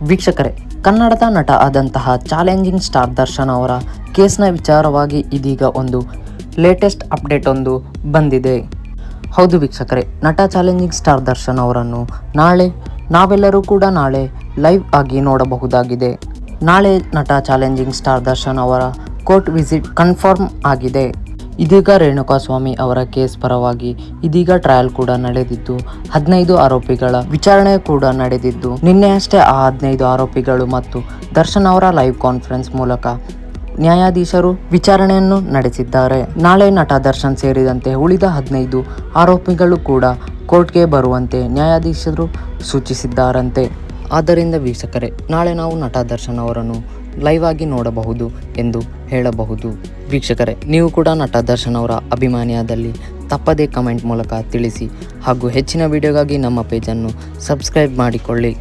ವೀಕ್ಷಕರೇ, ಕನ್ನಡದ ನಟ ಆದಂತಹ ಚಾಲೆಂಜಿಂಗ್ ಸ್ಟಾರ್ ದರ್ಶನ್ ಅವರ ಕೇಸ್ನ ವಿಚಾರವಾಗಿ ಇದೀಗ ಒಂದು ಲೇಟೆಸ್ಟ್ ಅಪ್ಡೇಟ್ ಒಂದು ಬಂದಿದೆ. ಹೌದು ವೀಕ್ಷಕರೇ, ನಟ ಚಾಲೆಂಜಿಂಗ್ ಸ್ಟಾರ್ ದರ್ಶನ್ ಅವರನ್ನು ನಾವೆಲ್ಲರೂ ಕೂಡ ನಾಳೆ ಲೈವ್ ಆಗಿ ನೋಡಬಹುದಾಗಿದೆ. ನಾಳೆ ನಟ ಚಾಲೆಂಜಿಂಗ್ ಸ್ಟಾರ್ ದರ್ಶನ್ ಅವರ ಕೋರ್ಟ್ ವಿಸಿಟ್ ಕನ್ಫರ್ಮ್ ಆಗಿದೆ. ಇದೀಗ ರೇಣುಕಾಸ್ವಾಮಿ ಅವರ ಕೇಸ್ ಪರವಾಗಿ ಇದೀಗ ಟ್ರಯಲ್ ಕೂಡ ನಡೆದಿದ್ದು 15 ಆರೋಪಿಗಳ ವಿಚಾರಣೆ ಕೂಡ ನಡೆದಿದ್ದು, ನಿನ್ನೆ ಅಷ್ಟೇ ಆ 15 ಆರೋಪಿಗಳು ಮತ್ತು ದರ್ಶನ್ ಅವರ ಲೈವ್ ಕಾನ್ಫರೆನ್ಸ್ ಮೂಲಕ ನ್ಯಾಯಾಧೀಶರು ವಿಚಾರಣೆಯನ್ನು ನಡೆಸಿದ್ದಾರೆ. ನಾಳೆ ನಟ ದರ್ಶನ್ ಸೇರಿದಂತೆ ಉಳಿದ 15 ಆರೋಪಿಗಳು ಕೂಡ ಕೋರ್ಟ್ಗೆ ಬರುವಂತೆ ನ್ಯಾಯಾಧೀಶರು ಸೂಚಿಸಿದ್ದಾರಂತೆ. ಆದ್ದರಿಂದ ವೀಕ್ಷಕರೇ, ನಾಳೆ ನಾವು ನಟ ದರ್ಶನ್ ಅವರನ್ನು ಲೈವ್ ಆಗಿ ನೋಡಬಹುದು ಎಂದು ಹೇಳಬಹುದು. ವೀಕ್ಷಕರೇ, ನೀವು ಕೂಡ ನಟ ದರ್ಶನ್ ಅವರ ಅಭಿಮಾನಿಯಾದಲ್ಲಿ ತಪ್ಪದೇ ಕಮೆಂಟ್ ಮೂಲಕ ತಿಳಿಸಿ ಹಾಗೂ ಹೆಚ್ಚಿನ ವಿಡಿಯೋಗಾಗಿ ನಮ್ಮ ಪೇಜನ್ನು ಸಬ್ಸ್ಕ್ರೈಬ್ ಮಾಡಿಕೊಳ್ಳಿ.